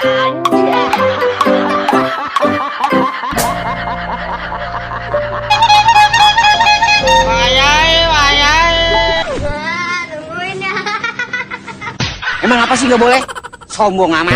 Emang apa sih nggak boleh? Sombong amat.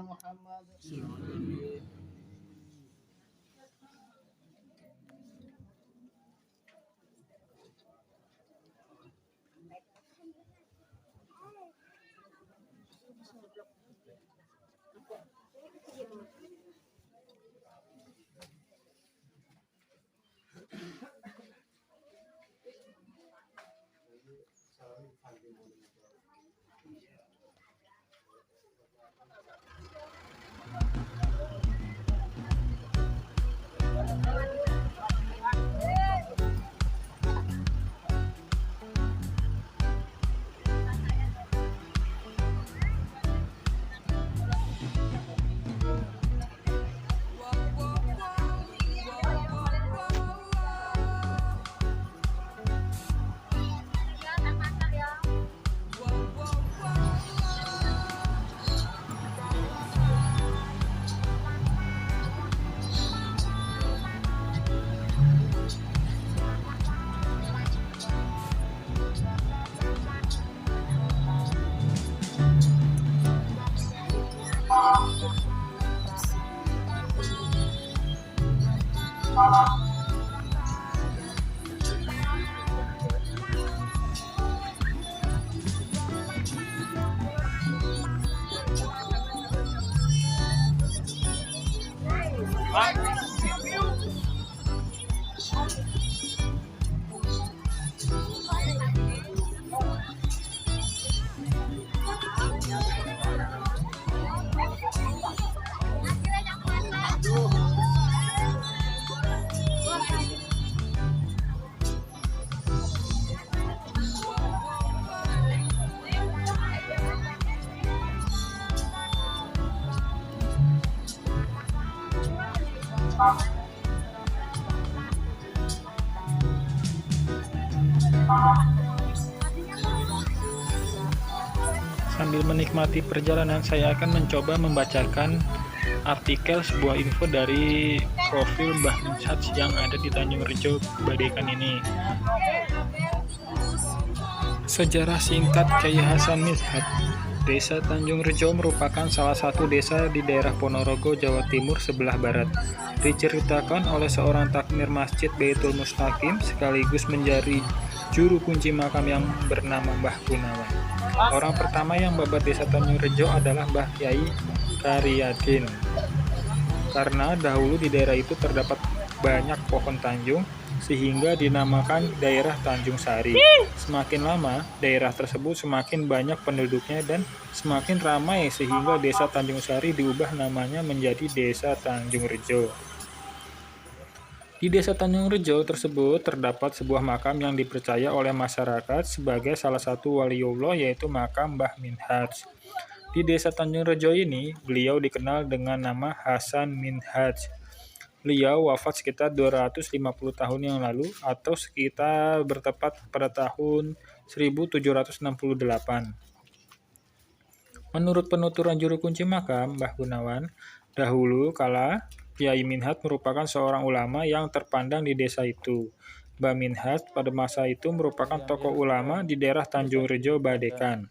Muhammad. Sambil menikmati perjalanan, saya akan mencoba membacakan artikel sebuah info dari profil Mbah Minhaj yang ada di Tanjung Rejo, Badekan ini. Sejarah singkat Kyai Hasan Minhaj. Desa Tanjung Rejo merupakan salah satu desa di daerah Ponorogo, Jawa Timur sebelah barat. Diceritakan oleh seorang takmir Masjid Baitul Mustaqim sekaligus menjadi juru kunci makam yang bernama Mbah Gunawan. Orang pertama yang babat desa Tanjung Rejo adalah Mbah Kyai Karyadin. Karena dahulu di daerah itu terdapat banyak pohon tanjung, sehingga dinamakan daerah Tanjung Sari. Semakin lama, daerah tersebut semakin banyak penduduknya dan semakin ramai sehingga desa Tanjung Sari diubah namanya menjadi desa Tanjung Rejo. Di desa Tanjung Rejo tersebut terdapat sebuah makam yang dipercaya oleh masyarakat sebagai salah satu waliullah, yaitu makam Mbah Minhaj. Di desa Tanjung Rejo ini, beliau dikenal dengan nama Hasan Minhaj. Beliau wafat sekitar 250 tahun yang lalu atau sekitar bertepat pada tahun 1768. Menurut penuturan juru kunci makam Mbah Gunawan, dahulu kala Kyai Minhaj merupakan seorang ulama yang terpandang di desa itu. Mbah Minhaj pada masa itu merupakan tokoh ulama di daerah Tanjung Rejo, Badekan.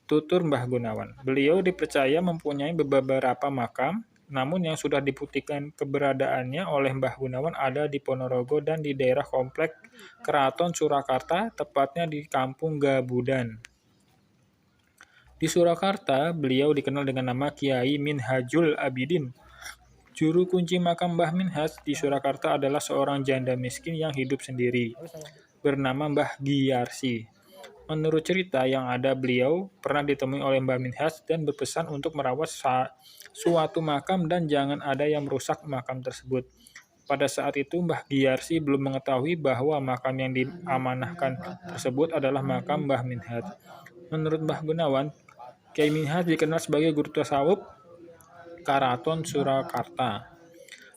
Tutur Mbah Gunawan, beliau dipercaya mempunyai beberapa makam, namun yang sudah dibuktikan keberadaannya oleh Mbah Gunawan ada di Ponorogo dan di daerah komplek Keraton Surakarta, tepatnya di Kampung Gabudan. Di Surakarta, beliau dikenal dengan nama Kyai Minhajul Abidin. Juru kunci makam Mbah Minhaj di Surakarta adalah seorang janda miskin yang hidup sendiri, bernama Mbah Giyarsi. Menurut cerita yang ada, beliau pernah ditemui oleh Mbah Minhaj dan berpesan untuk merawat suatu makam dan jangan ada yang merusak makam tersebut. Pada saat itu Mbah Giyarsi belum mengetahui bahwa makam yang diamanahkan tersebut adalah makam Mbah Minhaj. Menurut Mbah Gunawan, Kyai Minhaj dikenal sebagai guru tasawuf Keraton Surakarta.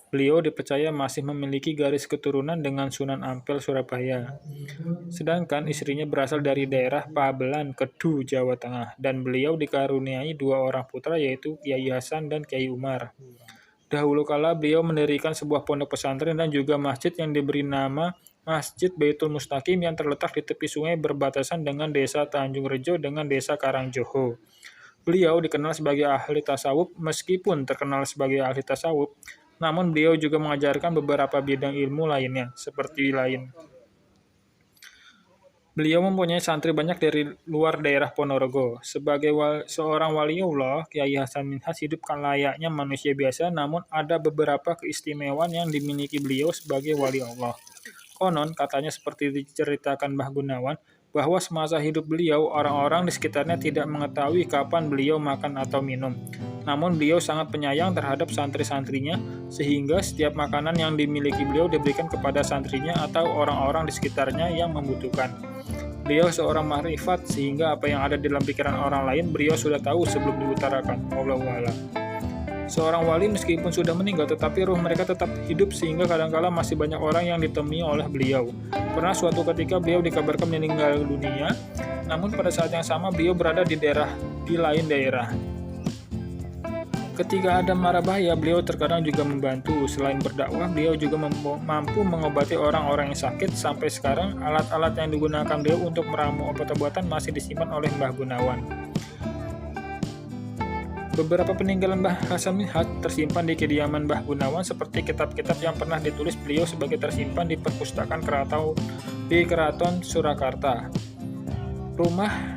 Beliau dipercaya masih memiliki garis keturunan dengan Sunan Ampel Surabaya. Sedangkan istrinya berasal dari daerah Pabelan, Kedu, Jawa Tengah, dan beliau dikaruniai dua orang putra yaitu Kyai Hasan dan Kyai Umar. Dahulu kala beliau mendirikan sebuah pondok pesantren dan juga masjid yang diberi nama Masjid Baitul Mustaqim yang terletak di tepi sungai berbatasan dengan desa Tanjung Rejo dengan desa Karangjoho. Beliau dikenal sebagai ahli tasawuf. Meskipun terkenal sebagai ahli tasawuf, namun beliau juga mengajarkan beberapa bidang ilmu lainnya, seperti beliau mempunyai santri banyak dari luar daerah Ponorogo. Sebagai seorang waliullah, Kyai Hasan Minhaj hidup layaknya manusia biasa, namun ada beberapa keistimewaan yang dimiliki beliau sebagai wali Allah. Konon, katanya seperti diceritakan Mbah Gunawan, bahwa semasa hidup beliau, orang-orang di sekitarnya tidak mengetahui kapan beliau makan atau minum. Namun beliau sangat penyayang terhadap santri-santrinya, sehingga setiap makanan yang dimiliki beliau diberikan kepada santrinya atau orang-orang di sekitarnya yang membutuhkan. Beliau seorang makrifat, sehingga apa yang ada dalam pikiran orang lain beliau sudah tahu sebelum diutarakan. Wallahu a'lam. Seorang wali meskipun sudah meninggal, tetapi ruh mereka tetap hidup sehingga kadangkala masih banyak orang yang ditemui oleh beliau. Pernah suatu ketika beliau dikabarkan meninggal dunia, namun pada saat yang sama beliau berada di lain daerah. Ketika ada mara bahaya, beliau terkadang juga membantu. Selain berdakwah, beliau juga mampu mengobati orang-orang yang sakit. Sampai sekarang, alat-alat yang digunakan beliau untuk meramu obat-obatan masih disimpan oleh Mbah Gunawan. Beberapa peninggalan Mbah Hasan Minhaj tersimpan di kediaman Mbah Gunawan seperti kitab-kitab yang pernah ditulis beliau sebagai tersimpan di perpustakaan Keraton Surakarta. Rumah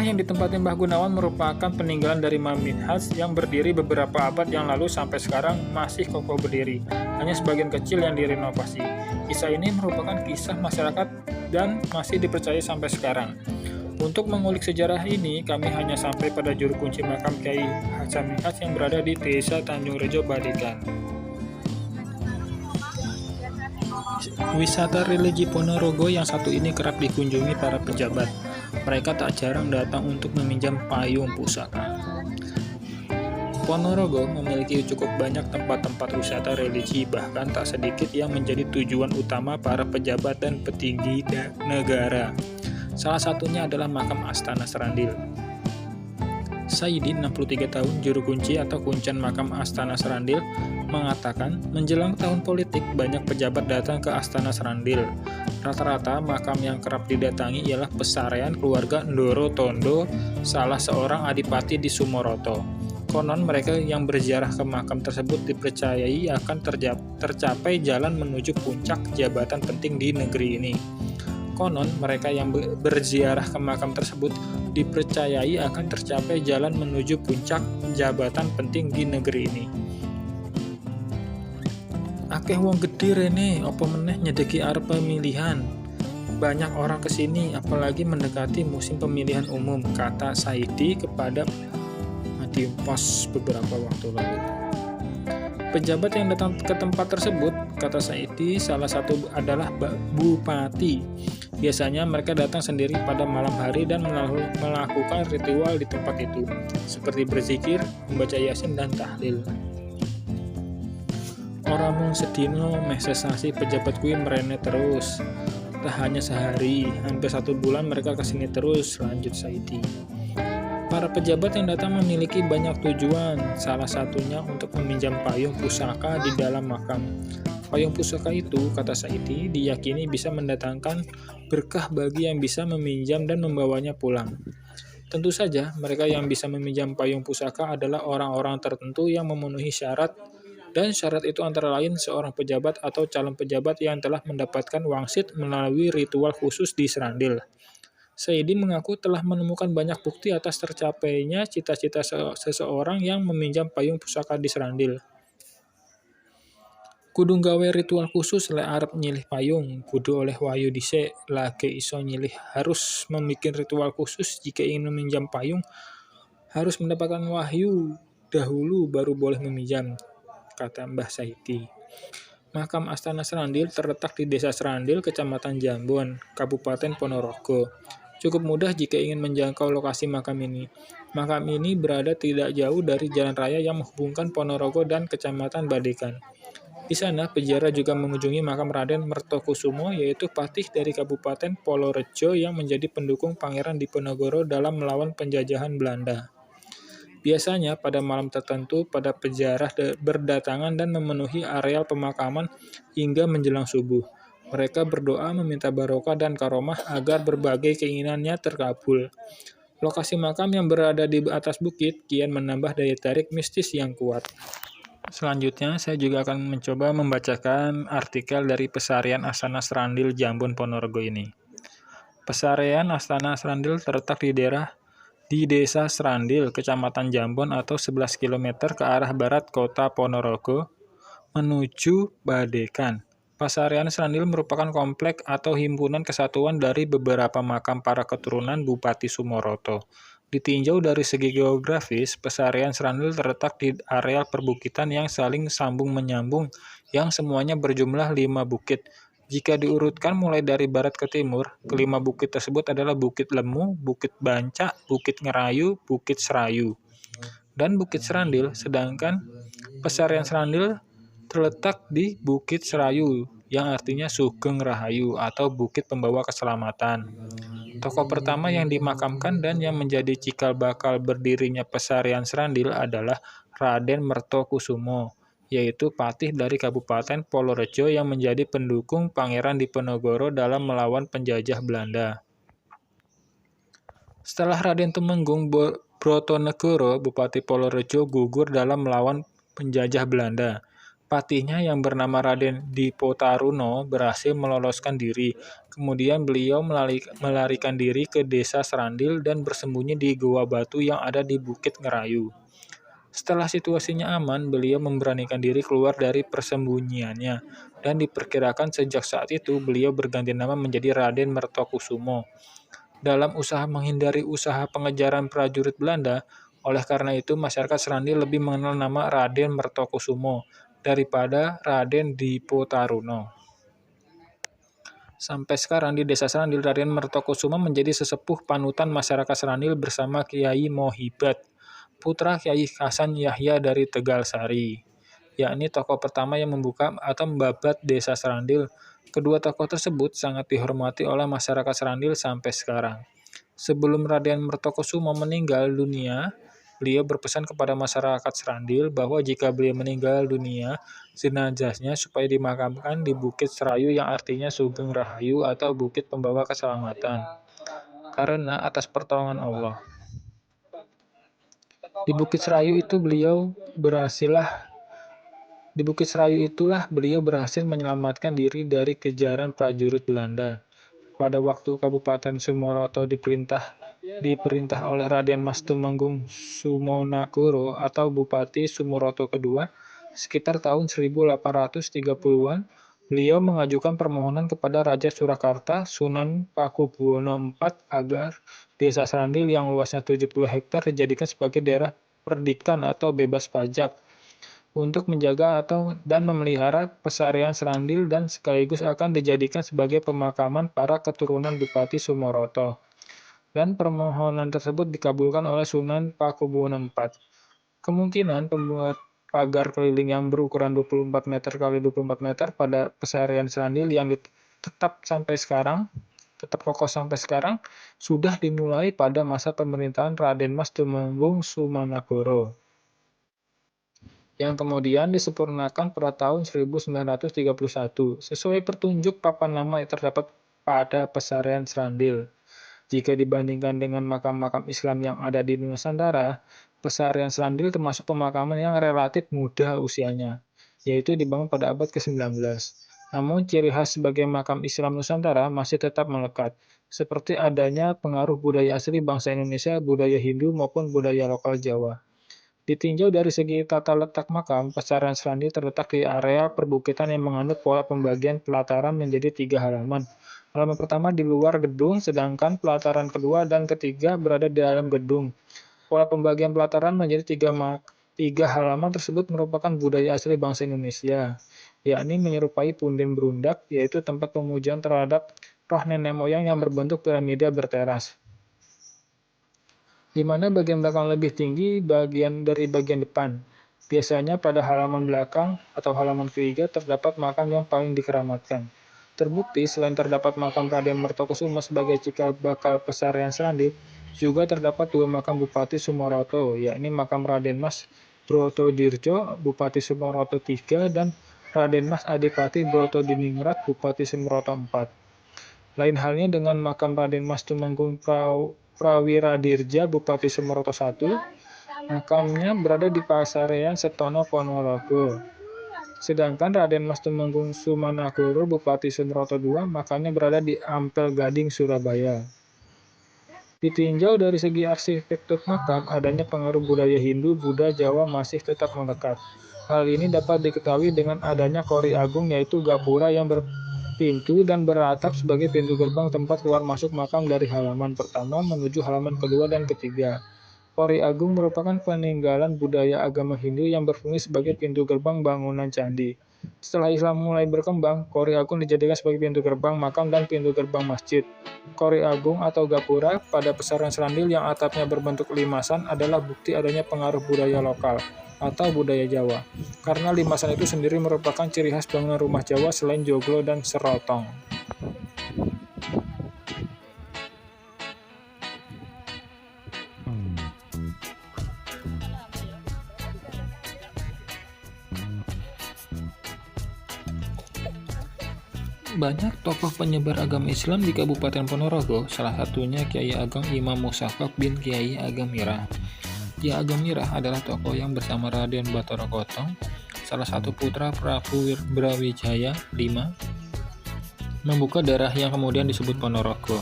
yang ditempati Mbah Gunawan merupakan peninggalan dari Mbah Minhaj yang berdiri beberapa abad yang lalu sampai sekarang masih kokoh berdiri. Hanya sebagian kecil yang direnovasi. Kisah ini merupakan kisah masyarakat dan masih dipercaya sampai sekarang. Untuk mengulik sejarah ini, kami hanya sampai pada juru kunci makam Kyai Hasan Minhaj yang berada di desa Tanjung Rejo, Badekan. Wisata religi Ponorogo yang satu ini kerap dikunjungi para pejabat. Mereka tak jarang datang untuk meminjam payung pusaka. Ponorogo memiliki cukup banyak tempat-tempat wisata religi, bahkan tak sedikit yang menjadi tujuan utama para pejabat dan petinggi negara. Salah satunya adalah makam Astana Serandil. Saidi, 63 tahun, juru kunci atau kuncen makam Astana Serandil, mengatakan menjelang tahun politik banyak pejabat datang ke Astana Serandil. Rata-rata makam yang kerap didatangi ialah pesarean keluarga Ndoro Tondo, salah seorang adipati di Sumoroto. Konon mereka yang berziarah ke makam tersebut dipercayai akan tercapai jalan menuju puncak jabatan penting di negeri ini. Konon mereka yang berziarah ke makam tersebut dipercayai akan tercapai jalan menuju puncak jabatan penting di negeri ini. Akeh wong gedhe rene, apa meneh nyedeki arep pemilihan. Banyak orang kesini, apalagi mendekati musim pemilihan umum, kata Saidi kepada Medium Post beberapa waktu lalu. Pejabat yang datang ke tempat tersebut, kata Saidi, salah satu adalah bupati. Biasanya mereka datang sendiri pada malam hari dan melakukan ritual di tempat itu, seperti berzikir, membaca yasin, dan tahlil. Orang mung sedino meh sesasi pejabat kuwi merene terus. Tak hanya sehari, hampir 1 bulan mereka kesini terus, lanjut Saidi. Para pejabat yang datang memiliki banyak tujuan, salah satunya untuk meminjam payung pusaka di dalam makam. Payung pusaka itu, kata Saidi, diyakini bisa mendatangkan berkah bagi yang bisa meminjam dan membawanya pulang. Tentu saja, mereka yang bisa meminjam payung pusaka adalah orang-orang tertentu yang memenuhi syarat, dan syarat itu antara lain seorang pejabat atau calon pejabat yang telah mendapatkan wangsit melalui ritual khusus di Serandil. Saidi mengaku telah menemukan banyak bukti atas tercapainya cita-cita seseorang yang meminjam payung pusaka di Serandil. Kudu gawe ritual khusus lek arep nyilih payung, kudu oleh wahyu dhisik, lage iso nyilih harus membikin ritual khusus jika ingin meminjam payung, harus mendapatkan wahyu dahulu baru boleh meminjam, kata Mbah Saidi. Makam Astana Serandil terletak di Desa Serandil, Kecamatan Jambon, Kabupaten Ponorogo. Cukup mudah jika ingin menjangkau lokasi makam ini. Makam ini berada tidak jauh dari jalan raya yang menghubungkan Ponorogo dan Kecamatan Badekan. Di sana, peziarah juga mengunjungi makam Raden Mertokusumo, yaitu patih dari Kabupaten Polorejo yang menjadi pendukung Pangeran Diponegoro dalam melawan penjajahan Belanda. Biasanya, pada malam tertentu, pada peziarah berdatangan dan memenuhi areal pemakaman hingga menjelang subuh. Mereka berdoa meminta barokah dan karomah agar berbagai keinginannya terkabul. Lokasi makam yang berada di atas bukit kian menambah daya tarik mistis yang kuat. Selanjutnya, saya juga akan mencoba membacakan artikel dari Pesarean Astana Serandil Jambon Ponorogo ini. Pesarean Astana Serandil terletak di Desa Serandil, Kecamatan Jambon atau 11 km ke arah barat kota Ponorogo menuju Badekan. Pesarean Serandil merupakan komplek atau himpunan kesatuan dari beberapa makam para keturunan Bupati Sumoroto. Ditinjau dari segi geografis, Pesarean Serandil terletak di areal perbukitan yang saling sambung-menyambung yang semuanya berjumlah 5 bukit. Jika diurutkan mulai dari barat ke timur, kelima bukit tersebut adalah Bukit Lemu, Bukit Banca, Bukit Ngerayu, Bukit Serayu, dan Bukit Serandil, sedangkan Pesarean Serandil terletak di Bukit Serayu, yang artinya Sugeng Rahayu atau Bukit Pembawa Keselamatan. Tokoh pertama yang dimakamkan dan yang menjadi cikal bakal berdirinya Pesarean Serandil adalah Raden Mertokusumo, yaitu patih dari Kabupaten Polorejo yang menjadi pendukung Pangeran Diponegoro dalam melawan penjajah Belanda. Setelah Raden Tumenggung Brotonegoro, Bupati Polorejo gugur dalam melawan penjajah Belanda. Patihnya yang bernama Raden Dipotaruno berhasil meloloskan diri. Kemudian beliau melarikan diri ke Desa Serandil dan bersembunyi di Goa Batu yang ada di Bukit Ngerayu. Setelah situasinya aman, beliau memberanikan diri keluar dari persembunyiannya, dan diperkirakan sejak saat itu beliau berganti nama menjadi Raden Mertokusumo. Dalam usaha menghindari usaha pengejaran prajurit Belanda, oleh karena itu masyarakat Serandil lebih mengenal nama Raden Mertokusumo daripada Raden Dipotaruno. Sampai sekarang di Desa Serandil, Raden Mertokusumo menjadi sesepuh panutan masyarakat Serandil bersama Kiai Mohibat. putra Kiai Hasan Yahya dari Tegalsari, yakni tokoh pertama yang membuka atau membabat desa Serandil. Kedua tokoh tersebut sangat dihormati oleh masyarakat Serandil sampai sekarang. Sebelum Raden Mertokusumo meninggal dunia, beliau berpesan kepada masyarakat Serandil bahwa jika beliau meninggal dunia, jenazahnya supaya dimakamkan di Bukit Serayu yang artinya Sugeng Rahayu atau Bukit Pembawa Keselamatan. Karena atas pertolongan Allah. Di Bukit Serayu itulah beliau berhasil menyelamatkan diri dari kejaran prajurit Belanda. Pada waktu Kabupaten Sumoroto diperintah oleh Raden Mas Tumenggung Sumonagoro atau Bupati Sumoroto kedua, sekitar tahun 1830-an, beliau mengajukan permohonan kepada Raja Surakarta Sunan Pakubuwono IV agar desa Serandil yang luasnya 70 hektar dijadikan sebagai daerah perdikan atau bebas pajak untuk menjaga dan memelihara pesarian Serandil dan sekaligus akan dijadikan sebagai pemakaman para keturunan Bupati Sumoroto. Dan permohonan tersebut dikabulkan oleh Sunan Pakubuwono IV. Kemungkinan pembuat pagar keliling yang berukuran 24 meter x 24 meter pada pesarian Serandil yang tetap kokoh sampai sekarang sudah dimulai pada masa pemerintahan Raden Mas Tumenggung Sumonagoro, yang kemudian disempurnakan pada tahun 1931 sesuai petunjuk papan nama yang terdapat pada pesarian Serandil. Jika dibandingkan dengan makam-makam Islam yang ada di Nusantara, pesarian Serandil termasuk pemakaman yang relatif muda usianya, yaitu dibangun pada abad ke-19. Namun ciri khas sebagai makam Islam Nusantara masih tetap melekat, seperti adanya pengaruh budaya asli bangsa Indonesia, budaya Hindu maupun budaya lokal Jawa. Ditinjau dari segi tata letak makam, pesarian Serandil terletak di area perbukitan yang menganut pola pembagian pelataran menjadi 3 halaman. Halaman pertama di luar gedung, sedangkan pelataran kedua dan ketiga berada di dalam gedung. Pola pembagian pelataran menjadi 3 halaman tersebut merupakan budaya asli bangsa Indonesia, yakni menyerupai punden berundak, yaitu tempat pemujaan terhadap roh nenek moyang yang berbentuk piramida berteras, di mana bagian belakang lebih tinggi dari bagian depan. Biasanya pada halaman belakang atau halaman ketiga terdapat makam yang paling dikeramatkan. Terbukti selain terdapat makam Raden Mertokusumo sebagai cikal bakal pesarian Serandil, juga terdapat 2 makam Bupati Sumoroto, yakni makam Raden Mas Brotodirjo, Bupati Sumoroto III, dan Raden Mas Adipati Brotodiningrat, Bupati Sumoroto IV. Lain halnya dengan makam Raden Mas Tumenggung Prawiradirja, Bupati Sumoroto I, makamnya berada di Pasarian Setono Ponorogo. Sedangkan Raden Mas Tumenggung Sumonagoro, Bupati Sumoroto II, makamnya berada di Ampel Gading, Surabaya. Ditinjau dari segi arsitektur makam, adanya pengaruh budaya Hindu, Buddha, Jawa masih tetap melekat. Hal ini dapat diketahui dengan adanya Kori Agung, yaitu gapura yang berpintu dan beratap sebagai pintu gerbang tempat keluar masuk makam dari halaman pertama menuju halaman kedua dan ketiga. Kori Agung merupakan peninggalan budaya agama Hindu yang berfungsi sebagai pintu gerbang bangunan candi. Setelah Islam mulai berkembang, Kori Agung dijadikan sebagai pintu gerbang makam dan pintu gerbang masjid. Kori Agung atau gapura pada pesarian Serandil yang atapnya berbentuk limasan adalah bukti adanya pengaruh budaya lokal atau budaya Jawa, karena limasan itu sendiri merupakan ciri khas bangunan rumah Jawa selain joglo dan serotong. Banyak tokoh penyebar agama Islam di Kabupaten Ponorogo, salah satunya Kiai Ageng Imam Musakab bin Kiai Ageng Mirah. Kiai Ageng Mirah adalah tokoh yang bersama Raden Batara Gotong, salah satu putra Prabu Brawijaya V, membuka daerah yang kemudian disebut Ponorogo.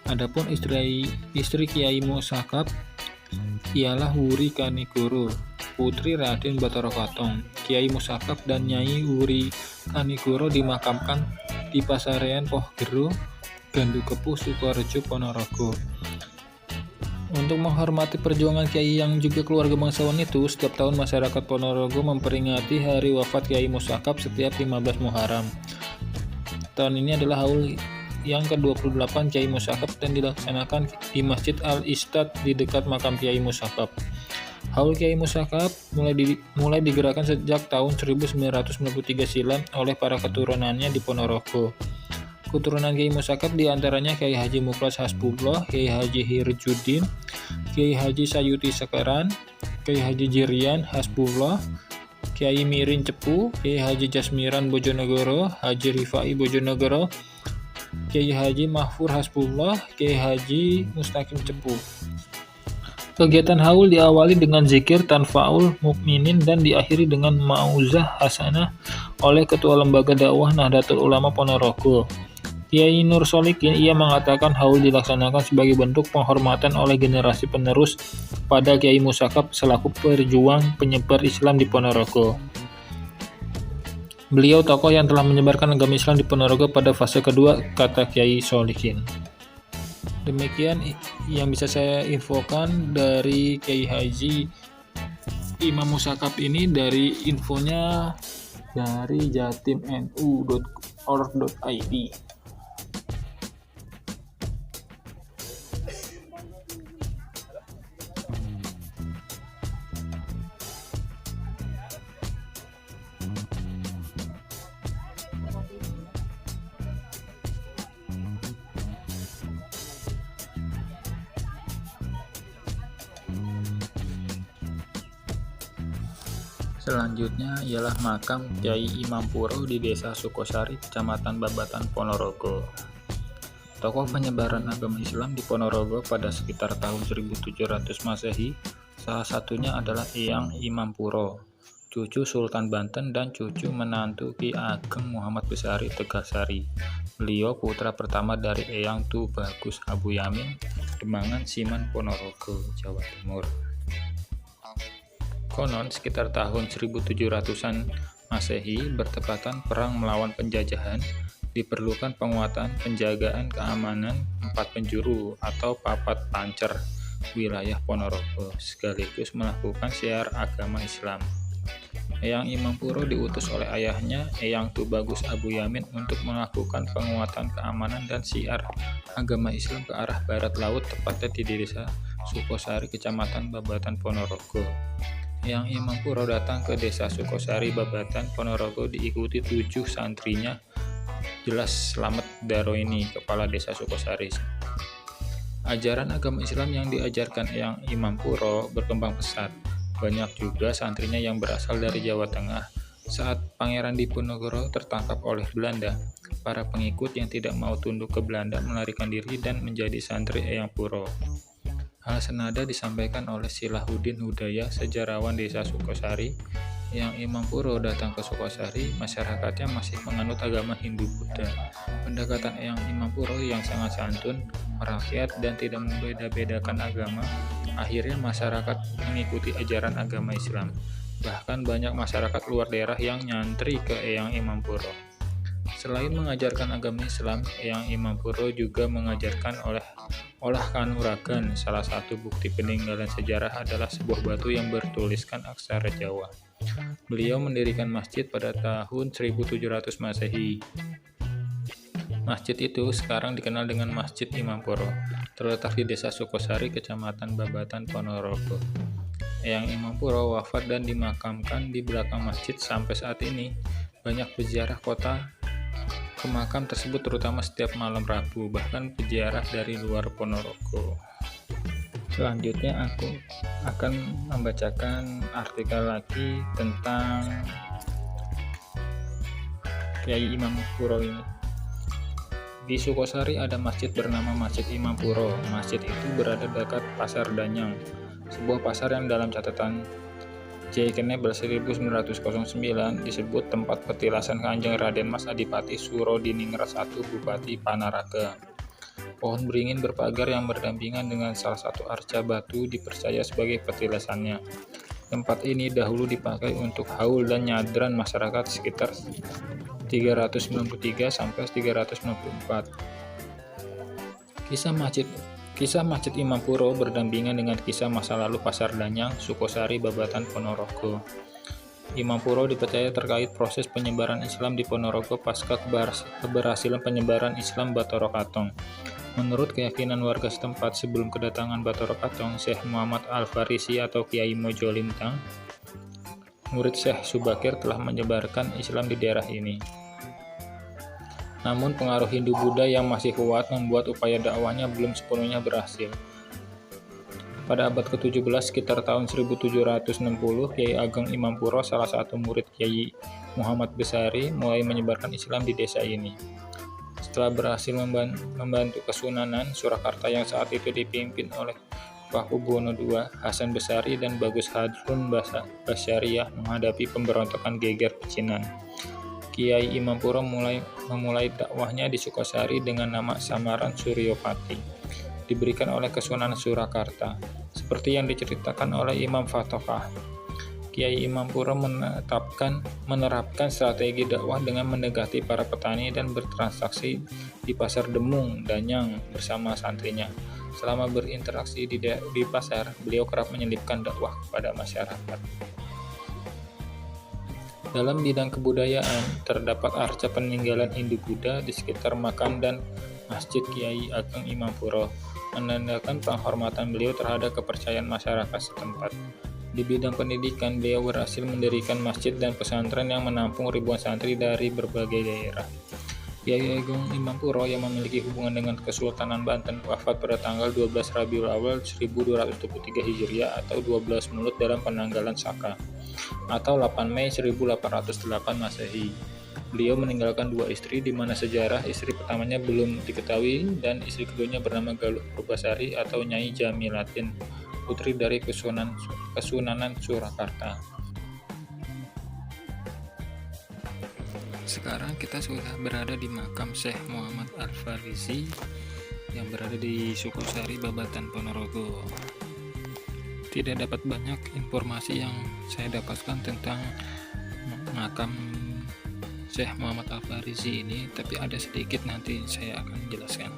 Adapun istri Kiai Musakab ialah Wuri Kanigoro, putri Raden Batara Gotong. Kiai Musakab dan Nyai Wuri Kanigoro dimakamkan di Pasarian Pohgero, Gandukepuh, Sukorejo, Ponorogo. Untuk menghormati perjuangan Kiai yang juga keluarga bangsawan itu, setiap tahun masyarakat Ponorogo memperingati hari wafat Kiai Musakab setiap 15 Muharram. Tahun ini adalah haul yang ke-28 Kiai Musakab dan dilaksanakan di Masjid Al-Istad di dekat makam Kiai Musakab. Haul Kiai Musakab mulai digerakkan sejak tahun 1993 silam oleh para keturunannya di Ponorogo. Keturunan Kiai Musakab diantaranya Kiai Haji Muklas Hasbullah, Kiai Haji Hirjuddin, Kiai Haji Sayuti Sekeran, Kiai Haji Jirian Hasbullah, Kiai Mirin Cepu, Kiai Haji Jasmiran Bojonegoro, Haji Rifai Bojonegoro, Kiai Haji Mahfur Hasbullah, Kiai Haji Mustaqim Cepu. Kegiatan haul diawali dengan zikir tanfaul mukminin dan diakhiri dengan mauzah hasanah oleh Ketua Lembaga Dakwah Nahdlatul Ulama Ponorogo. Kiai Nur Solikin ia mengatakan haul dilaksanakan sebagai bentuk penghormatan oleh generasi penerus pada Kiai Musakab selaku perjuang penyebar Islam di Ponorogo. Beliau tokoh yang telah menyebarkan agama Islam di Ponorogo pada fase kedua, kata Kiai Solikin. Demikian yang bisa saya infokan dari Kiai Haji Imam Musakab ini, dari infonya dari jatimnu.org.id. Selanjutnya ialah makam Kiai Imam Puro di Desa Sukosari, Kecamatan Babatan, Ponorogo. Tokoh penyebaran agama Islam di Ponorogo pada sekitar tahun 1700 Masehi, salah satunya adalah Eyang Imam Puro, cucu Sultan Banten dan cucu menantu Ki Ageng Muhammad Besari Tegasari. Beliau putra pertama dari Eyang Tu Bagus Abu Yamin, Demangan Siman, Ponorogo, Jawa Timur. Konon sekitar tahun 1700-an Masehi bertepatan perang melawan penjajahan, diperlukan penguatan penjagaan keamanan 4 penjuru atau papat pancer wilayah Ponorogo sekaligus melakukan syiar agama Islam. Eyang Imam Puro diutus oleh ayahnya Eyang Tu Bagus Abu Yamin untuk melakukan penguatan keamanan dan syiar agama Islam ke arah barat laut, tepatnya di Desa Sukosari, Kecamatan Babatan, Ponorogo. Eyang Imam Puro datang ke Desa Sukosari, Babatan, Ponorogo diikuti 7 santrinya. Jelas Slamet Daroini, kepala Desa Sukosari. Ajaran agama Islam yang diajarkan Eyang Imam Puro berkembang pesat. Banyak juga santrinya yang berasal dari Jawa Tengah. Saat Pangeran Diponegoro tertangkap oleh Belanda, para pengikut yang tidak mau tunduk ke Belanda melarikan diri dan menjadi santri Eyang Puro. Hal senada disampaikan oleh Silahuddin Hudayah, sejarawan Desa Sukosari. Yang Imam Puro datang ke Sukosari, masyarakatnya masih menganut agama Hindu-Buddha. Pendekatan Eyang Imam Puro yang sangat santun, merakyat, dan tidak membeda-bedakan agama, akhirnya masyarakat mengikuti ajaran agama Islam. Bahkan banyak masyarakat luar daerah yang nyantri ke Eyang Imam Puro. Selain mengajarkan agama Islam, Eyang Imam Puro juga mengajarkan olah kanuragan. Salah satu bukti peninggalan sejarah adalah sebuah batu yang bertuliskan aksara Jawa. Beliau mendirikan masjid pada tahun 1700 Masehi. Masjid itu sekarang dikenal dengan Masjid Imam Puro, terletak di Desa Sukosari, Kecamatan Babatan, Ponorogo. Eyang Imam Puro wafat dan dimakamkan di belakang masjid. Sampai saat ini, banyak peziarah kota ke makam tersebut, terutama setiap malam Rabu, bahkan peziarah dari luar Ponorogo. Selanjutnya aku akan membacakan artikel lagi tentang Kiai Imam Puro ini. Di Sukosari ada masjid bernama Masjid Imam Puro. Masjid itu berada dekat Pasar Danyang, sebuah pasar yang dalam catatan J. Knebel 1909 disebut tempat petilasan Kanjeng Raden Mas Adipati Surodiningrat I, Bupati Panaraga. Pohon beringin berpagar yang berdampingan dengan salah satu arca batu dipercaya sebagai petilasannya. Tempat ini dahulu dipakai untuk haul dan nyadran masyarakat sekitar 393 sampai 394. Kisah Masjid Imam Puro berdampingan dengan kisah masa lalu Pasar Danyang, Sukosari, Babatan, Ponorogo. Imam Puro dipercaya terkait proses penyebaran Islam di Ponorogo pasca keberhasilan penyebaran Islam Bathara Katong. Menurut keyakinan warga setempat, sebelum kedatangan Bathara Katong, Syekh Muhammad Al-Farisi atau Kiai Mojo Lintang, murid Syekh Subakir, telah menyebarkan Islam di daerah ini. Namun pengaruh Hindu-Buddha yang masih kuat membuat upaya dakwahnya belum sepenuhnya berhasil. Pada abad ke-17, sekitar tahun 1760, Kiai Ageng Imampuro, salah satu murid Kiai Muhammad Besari, mulai menyebarkan Islam di desa ini. Setelah berhasil membantu Kesunanan Surakarta yang saat itu dipimpin oleh Pakubuwono II, Hasan Besari dan Bagus Hadrun Basyariah menghadapi pemberontakan geger pecinan. Kiai Imampuro memulai dakwahnya di Sukosari dengan nama samaran Suryopati, diberikan oleh Kesunanan Surakarta. Seperti yang diceritakan oleh Imam Fatokah, Kiai Imampuro menerapkan strategi dakwah dengan mendekati para petani dan bertransaksi di Pasar Demung, Danyang bersama santrinya. Selama berinteraksi di pasar, beliau kerap menyelipkan dakwah kepada masyarakat. Dalam bidang kebudayaan, terdapat arca peninggalan Hindu-Buddha di sekitar makam dan Masjid Kiai Ageng Imampuro, menandakan penghormatan beliau terhadap kepercayaan masyarakat setempat. Di bidang pendidikan, beliau berhasil mendirikan masjid dan pesantren yang menampung ribuan santri dari berbagai daerah. Kiai Ageng Imampuro yang memiliki hubungan dengan Kesultanan Banten wafat pada tanggal 12 Rabiul Awal 1223 Hijriah atau 12 Mulut dalam penanggalan Saka, atau 8 Mei 1808 Masehi. Beliau meninggalkan 2 istri, di mana sejarah istri pertamanya belum diketahui dan istri keduanya bernama Galuh Purbasari atau Nyai Jamilatin, putri dari Kesunanan Surakarta. Sekarang kita sudah berada di makam Syekh Muhammad Al-Farisi yang berada di Sukosari, Babatan Ponorogo. Tidak dapat banyak informasi yang saya dapatkan tentang makam Syekh Muhammad Al-Farisi ini, tapi ada sedikit, nanti saya akan jelaskan.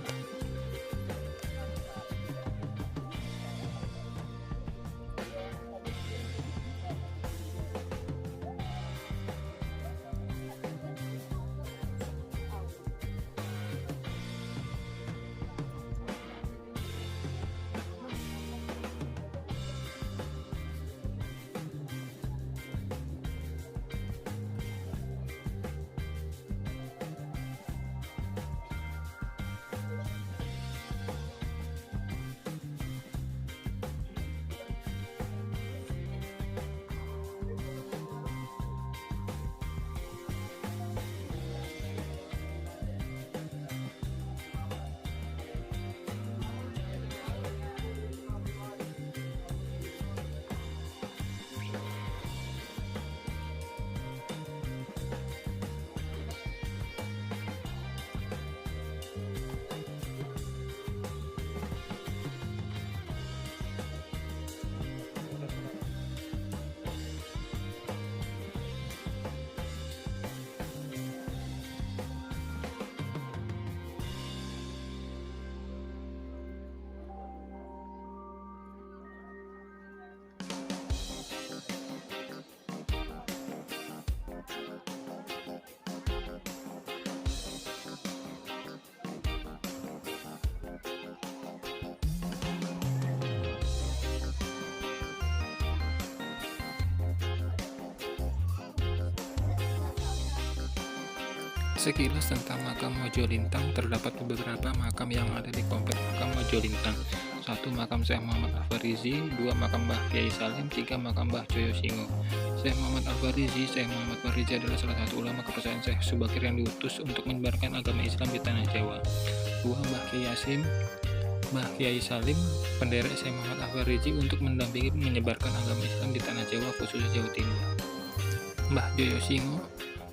Sekilas tentang makam Mojo Lintang, terdapat beberapa makam yang ada di komplek makam Mojo Lintang. 1. Makam Syekh Muhammad Al-Farisi. 2. Makam Mbah Kiai Salim. 3. Makam Mbah Joyo Singo. Syekh Muhammad Al-Farisi. Syekh Muhammad Farisi adalah salah satu ulama kepercayaan Syekh Subakir yang diutus untuk menyebarkan agama Islam di tanah Jawa. 2. Mbah Kiai Salim, penderek Syekh Muhammad Al-Farisi untuk mendampingi menyebarkan agama Islam di tanah Jawa, khususnya Jawa Timur. Mbah Joyo Singo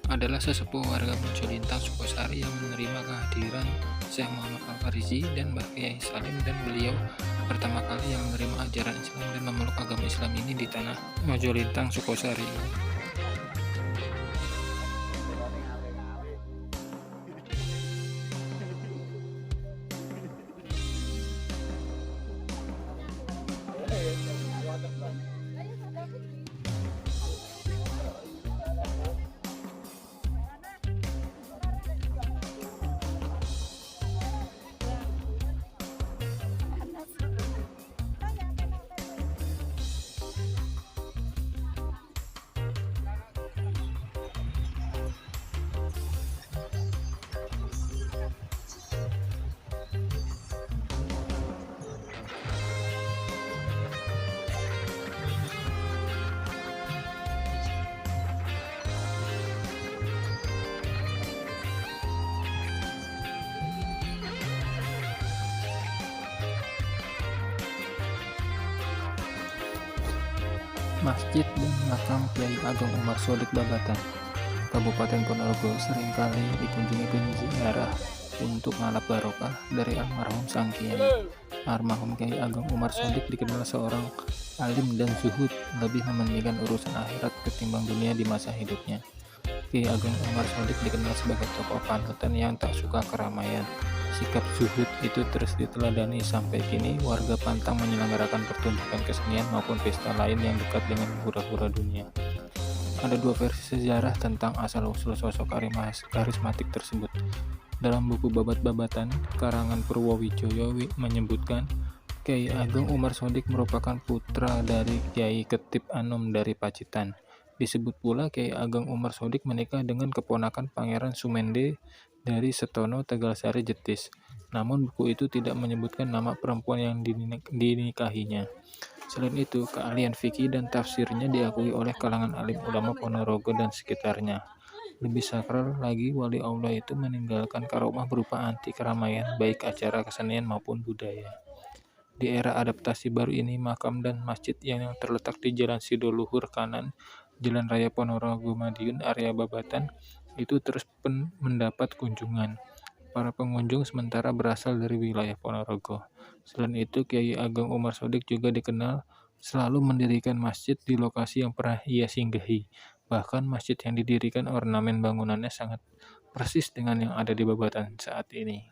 adalah sesepuh warga Mojo Lintang Sukosari yang menerima kehadiran Syekh Muhammad Al-Farisi dan Mbah Kiai Salim, dan beliau pertama kali yang menerima ajaran Islam dan memeluk agama Islam ini di tanah Mojo Lintang Sukosari. Masjid dan makam Kiai Ageng Umar Sodik Babatan, Kabupaten Ponorogo seringkali dikunjungi penziarah untuk ngalap barokah dari almarhum sang kiai. Almarhum Kiai Ageng Umar Sodik dikenal seorang alim dan zuhud, lebih mementingkan urusan akhirat ketimbang dunia di masa hidupnya. Kiai Ageng Umar Sodik dikenal sebagai tokoh panutan yang tak suka keramaian. Sikap zuhud itu terus diteladani sampai kini warga pantang menyelenggarakan pertunjukan kesenian maupun pesta lain yang dekat dengan hura-hura dunia. Ada dua versi sejarah tentang asal-usul sosok karismatik tersebut. Dalam buku Babat-Babatan, karangan Purwowijoyo menyebutkan Kiai Ageng Umar Sodik merupakan putra dari Kiai Ketip Anom dari Pacitan. Disebut pula Kiai Ageng Umar Sodik menikah dengan keponakan Pangeran Sumende dari Setono Tegalsari Jetis. Namun buku itu tidak menyebutkan nama perempuan yang dinikahinya. Selain itu, keahlian fikih dan tafsirnya diakui oleh kalangan alim ulama Ponorogo dan sekitarnya. Lebih sakral lagi, wali Allah itu meninggalkan karomah berupa anti keramaian, baik acara kesenian maupun budaya. Di era adaptasi baru ini, makam dan masjid yang terletak di Jalan Sidoluhur kanan, Jalan Raya Ponorogo Madiun, area Babatan, itu terus mendapat kunjungan. Para pengunjung sementara berasal dari wilayah Ponorogo. Selain itu, Kiai Ageng Umar Sodik juga dikenal selalu mendirikan masjid di lokasi yang pernah ia singgahi. Bahkan masjid yang didirikan ornamen bangunannya sangat persis dengan yang ada di Babatan saat ini.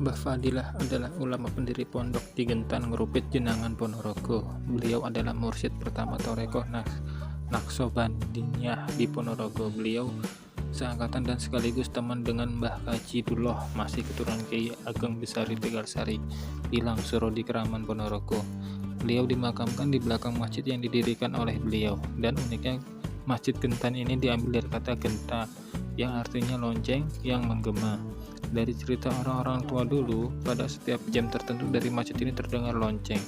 Mbah Fadilah adalah ulama pendiri pondok di Gentan Ngerupit Jenangan Ponorogo. Beliau adalah mursyid pertama Torekoh Naksobandiyah di Ponorogo. Beliau seangkatan dan sekaligus teman dengan Mbah Kaji Duloh, masih keturunan Kiai Ageng Besari Tegalsari, Ilang Suro di Keraman Ponorogo. Beliau dimakamkan di belakang masjid yang didirikan oleh beliau, dan uniknya masjid Gentan ini diambil dari kata genta, yang artinya lonceng yang menggema. Dari cerita orang-orang tua dulu, pada setiap jam tertentu dari masjid ini terdengar lonceng,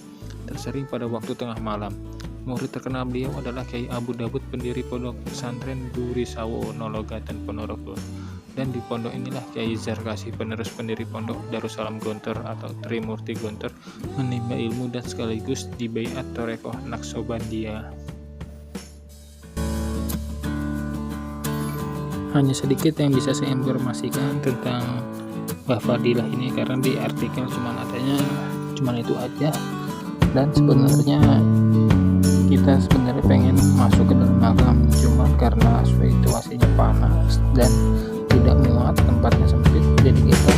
tersering pada waktu tengah malam. Murid terkenal beliau adalah Kiai Abu Dawud, pendiri pondok pesantren Duri Sawo Nologatan Ponorogo. Dan di pondok inilah Kiai Zarkasi, penerus pendiri pondok Darussalam Gontor atau Trimurti Gontor, menimba ilmu dan sekaligus dibaiat Torekoh Naksobandiyah. Hanya sedikit yang bisa saya informasikan tentang Mbah Fadilah ini, karena di artikel cuman itu aja. Dan sebenarnya kita pengen masuk ke dalam makam, cuma karena situasinya panas dan tidak muat, tempatnya sempit, jadi kita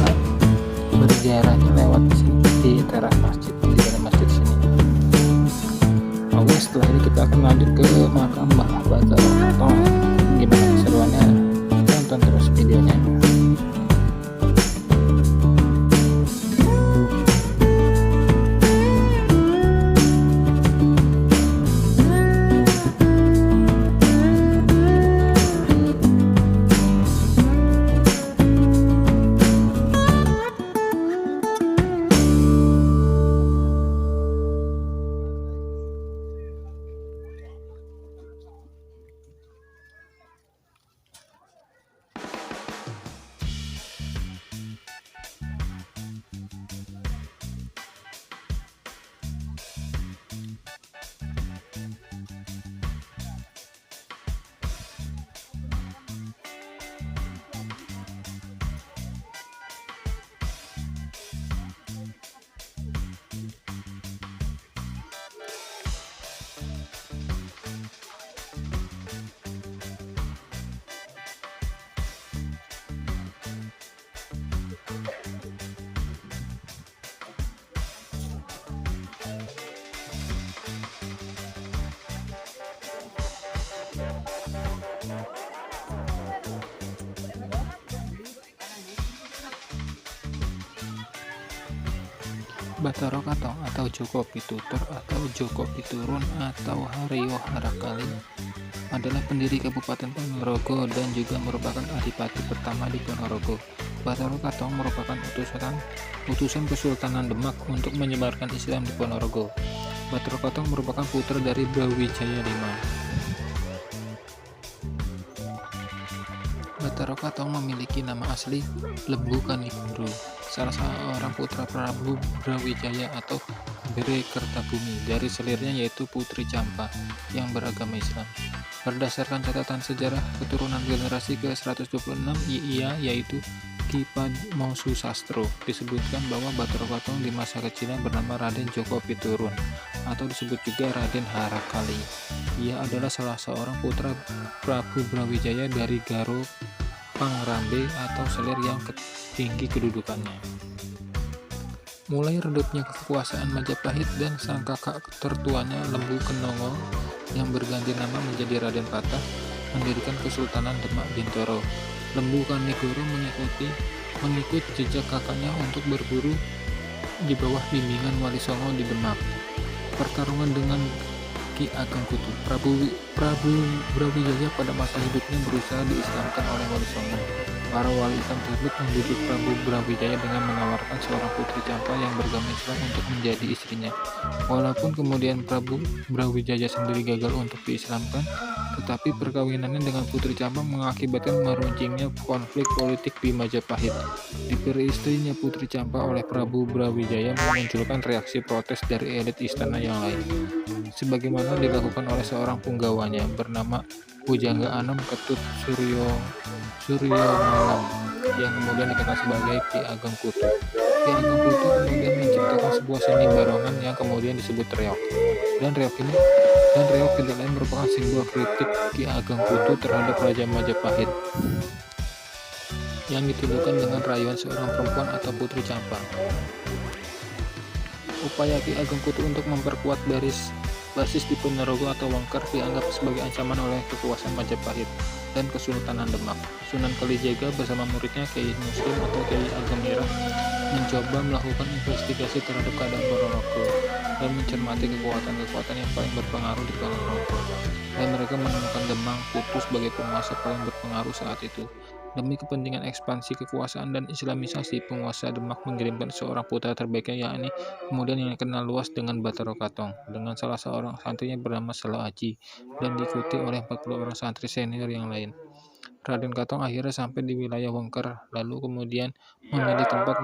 berziarahnya lewat sini di teras masjid, di dalam masjid sini. Oke, setelah ini kita akan lanjut ke makam Mbah Batar. Gimana keseruannya? Tonton terus videonya. Bathara Katong atau Joko Pitutur atau Joko Piturun atau Haryo Harakali adalah pendiri Kabupaten Ponorogo dan juga merupakan adipati pertama di Ponorogo. Bathara Katong merupakan utusan Kesultanan Demak untuk menyebarkan Islam di Ponorogo. Bathara Katong merupakan putra dari Brawijaya V. Bathara Katong memiliki nama asli Lembu Kanigoro, salah seorang putra Prabu Brawijaya atau Bere Kertabumi dari selirnya yaitu Putri Campa yang beragama Islam. Berdasarkan catatan sejarah keturunan generasi ke-126 IA yaitu Ki Padmosusastro, disebutkan bahwa Bathara Katong di masa kecilnya bernama Raden Joko Piturun atau disebut juga Raden Harakali. Ia adalah salah seorang putra Prabu Brawijaya dari Garo Pangrambe atau selir yang tinggi kedudukannya. Mulai redupnya kekuasaan Majapahit dan sang kakak tertuanya Lembu Kenongo yang berganti nama menjadi Raden Patah mendirikan Kesultanan Demak Bintoro. Lembu Kanigoro mengikut jejak kakaknya untuk berburu di bawah bimbingan Wali Songo di Demak. Pertarungan dengan Ki Ageng Kutu. Prabu Brawijaya pada masa hidupnya berusaha diislamkan oleh Wali Songo. Para wali Islam tersebut membujuk Prabu Brawijaya dengan menawarkan seorang putri Campa yang beragama Islam untuk menjadi istrinya. Walaupun kemudian Prabu Brawijaya sendiri gagal untuk diislamkan, tetapi perkawinannya dengan Putri Campa mengakibatkan meruncingnya konflik politik di Majapahit. Diberi istrinya Putri Campa oleh Prabu Brawijaya memunculkan reaksi protes dari elit istana yang lain, sebagaimana dilakukan oleh seorang punggawanya bernama Pujangga Anom Ketut Suryo Malam yang kemudian dikenal sebagai Ki Ageng Kutu. Ki Ageng Kutu kemudian menciptakan sebuah seni barongan yang kemudian disebut reog. Dan reog tidak lain merupakan simbol kritik Ki Ageng Kutu terhadap Raja Majapahit yang dituduhkan dengan rayuan seorang perempuan atau Putri Campa. Upaya Ki Ageng Kutu untuk memperkuat basis di Ponorogo atau Wengker dianggap sebagai ancaman oleh kekuasaan Majapahit dan Kesultanan Demak. Sunan Kalijaga bersama muridnya Kiai Muslim atau Kiai Ageng Mirah mencoba melakukan investigasi terhadap keadaan Ponorogo dan mencermati kekuatan-kekuatan yang paling berpengaruh di Ponorogo. Dan mereka menemukan Demang Kutu sebagai penguasa paling berpengaruh saat itu. Demi kepentingan ekspansi kekuasaan dan islamisasi, penguasa Demak mengirimkan seorang putra terbaiknya yakni kemudian yang dikenal luas dengan Bathara Katong dengan salah seorang santrinya bernama Selo Aji dan diikuti oleh 40 orang santri senior yang lain. Raden Katong akhirnya sampai di wilayah Wengker, lalu kemudian memilih tempat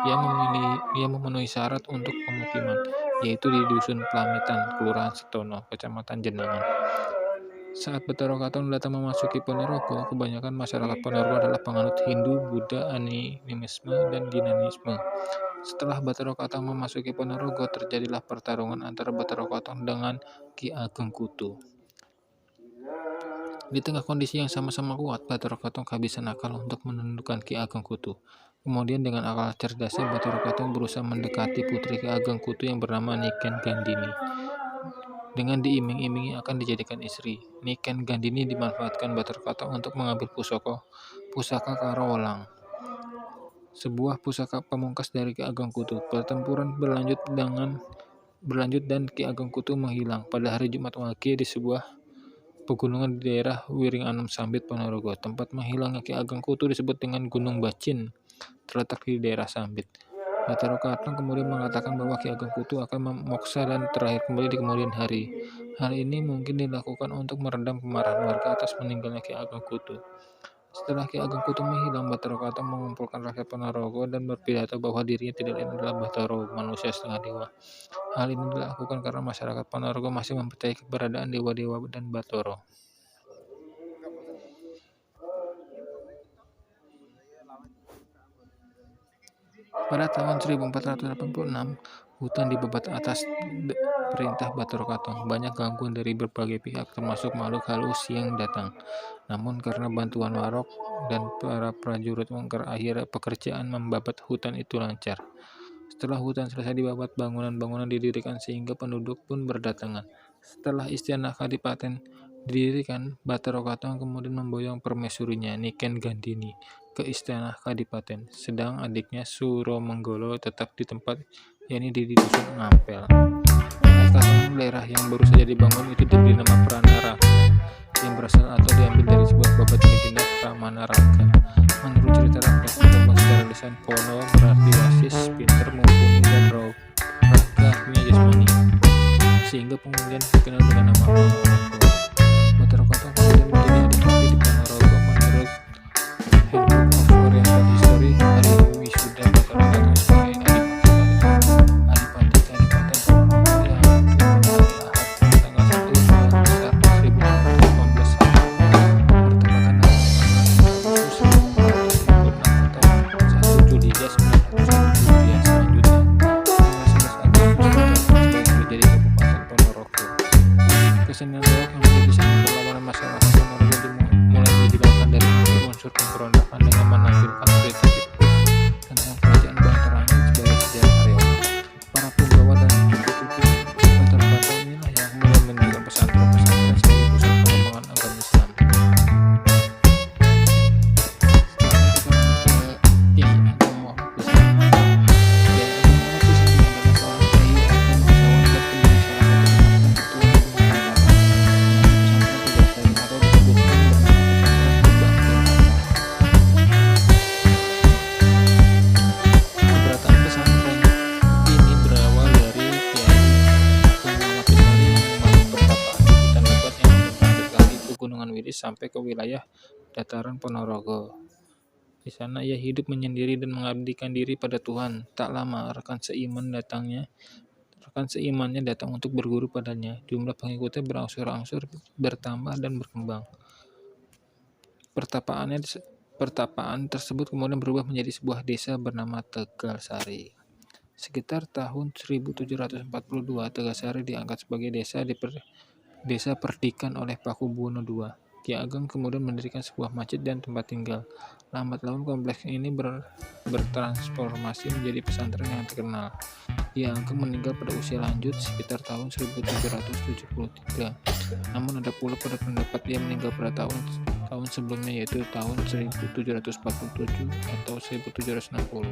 yang memenuhi syarat untuk pemukiman, yaitu di Dusun Plamitan, Kelurahan Setono, Kecamatan Jenangan. Saat Bathara Katong datang memasuki Ponorogo, kebanyakan masyarakat Ponorogo adalah penganut Hindu, Buddha, animisme, dan Jainisme. Setelah Bathara Katong memasuki Ponorogo, terjadilah pertarungan antara Bathara Katong dengan Ki Ageng Kutu. Di tengah kondisi yang sama-sama kuat, Bathara Katong kehabisan akal untuk menundukkan Ki Ageng Kutu. Kemudian dengan akal cerdasnya, Bathara Katong berusaha mendekati putri Ki Ageng Kutu yang bernama Niken Gandini. Dengan diiming-imingi akan dijadikan istri, Niken Gandini dimanfaatkan Bathara Katong untuk mengambil pusaka Karo Welang, sebuah pusaka pamungkas dari Ki Ageng Kutu. Pertempuran berlanjut dan Ki Ageng Kutu menghilang pada hari Jumat Wage di sebuah pegunungan di daerah Wiring Anom Sambit, Ponorogo. Tempat menghilangnya Ki Ageng Kutu disebut dengan Gunung Bacin, terletak di daerah Sambit. Bathara Katong kemudian mengatakan bahwa Ki Ageng Kutu akan memoksa dan terakhir kembali di kemudian hari. Hal ini mungkin dilakukan untuk meredam kemarahan warga atas meninggalnya Ki Ageng Kutu. Setelah Ki Ageng Kutu menghilang, Bathara Katong mengumpulkan rakyat Ponorogo dan berpidato bahwa dirinya tidak lain adalah Bathara, manusia setengah dewa. Hal ini dilakukan karena masyarakat Ponorogo masih mempercayai keberadaan dewa-dewa dan Bathara. Pada tahun 1486, hutan dibabat atas perintah Bathara Katong. Banyak gangguan dari berbagai pihak, termasuk makhluk halus yang datang. Namun karena bantuan Warok dan para prajurit Wengker, akhirnya pekerjaan membabat hutan itu lancar. Setelah hutan selesai dibabat, bangunan-bangunan didirikan sehingga penduduk pun berdatangan. Setelah Istana Kadipaten didirikan, Bathara Katong kemudian memboyong permaisurinya, Niken Gandini, ke istana Kadipaten, sedang adiknya Suromenggolo tetap di tempat, yakni di dusun Ngampel. Sekarang daerah yang baru saja dibangun itu diberi nama Pranara, yang berasal atau diambil dari sebuah babat legenda Pramanaraka. Menurut cerita rakyat berkembang secara lisan, Pono berarti wasis, pintar, mumpuni, dan raga artinya jasmani, sehingga kemudian dikenal dengan nama Ponorogo. Batara Kota kemudian menjadi adipati di Ponorogo. Menurut Handbook of Oriental History, hari wisuda Batara Kota sebagai adipati Kadipaten Ponorogo yaitu pada hari Ahad tanggal 1 bulan Besar 1818 bertepatan dengan tanggal 1 Agustus 1946 atau 1 Zulhijjah 901 Hijriah. Selanjutnya tanggal 11 Agustus ditetapkan sebagai menjadi Kabupaten Ponorogo. Kesenian reog yang menjadi seni perlawanan masyarakat Ponorogo mulai dilakukan dari unsur pemberontakan dengan menampilkan kreativitas tentang kerajaan Bantarangan sebagai sejarah reog. Para punggawa dan tutup Batara Kota inilah yang mulai mendirikan pesantren-pesantren sebagai pusat pengembangan agama Islam. Selanjutnya ke Kiai Ageng Muhammad Pisan. Kiai Ageng Muhammad Pisan adalah seorang kiai atau bangsawan dan pendiri salah satu pesantren tertua di Nusantara. Pesantren Tegasari atau disebutkan bernama Pesantren Kebangkitan Atak. Keberadaan pesantren ini berawal dari Kiai Ageng Muhammad Pisan yang membangun pertapaan di hutan lebat yang membentang dari Pegunungan Wilis sampai ke wilayah dataran Ponorogo. Di sana ia hidup menyendiri dan mengabdikan diri pada Tuhan. Tak lama rekan seimannya datang untuk berguru padanya. Jumlah pengikutnya berangsur-angsur bertambah dan berkembang. Pertapaan tersebut kemudian berubah menjadi sebuah desa bernama Tegalsari. Sekitar tahun 1742, Tegalsari diangkat sebagai desa perdikan oleh Paku Buwono II. Ki Ageng kemudian mendirikan sebuah masjid dan tempat tinggal. Lambat laun kompleks ini bertransformasi menjadi pesantren yang terkenal. Ki Ageng meninggal pada usia lanjut sekitar tahun 1773. Namun ada pula pada pendapat dia meninggal pada tahun sebelumnya, yaitu tahun 1747 atau 1760.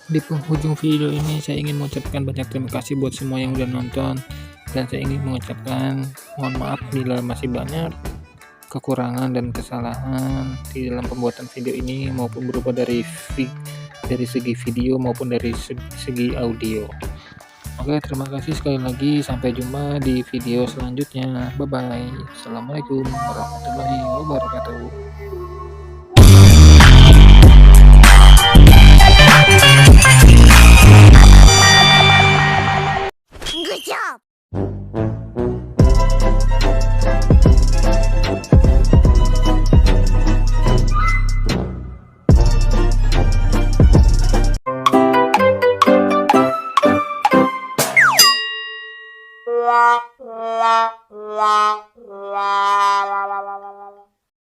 Di penghujung video ini saya ingin mengucapkan banyak terima kasih buat semua yang udah nonton, dan saya ingin mengucapkan mohon maaf bila masih banyak kekurangan dan kesalahan di dalam pembuatan video ini, maupun berupa dari segi video maupun dari segi audio. Oke, terima kasih sekali lagi, sampai jumpa di video selanjutnya. Bye bye. Assalamualaikum warahmatullahi wabarakatuh. Good job! La la la la la la la.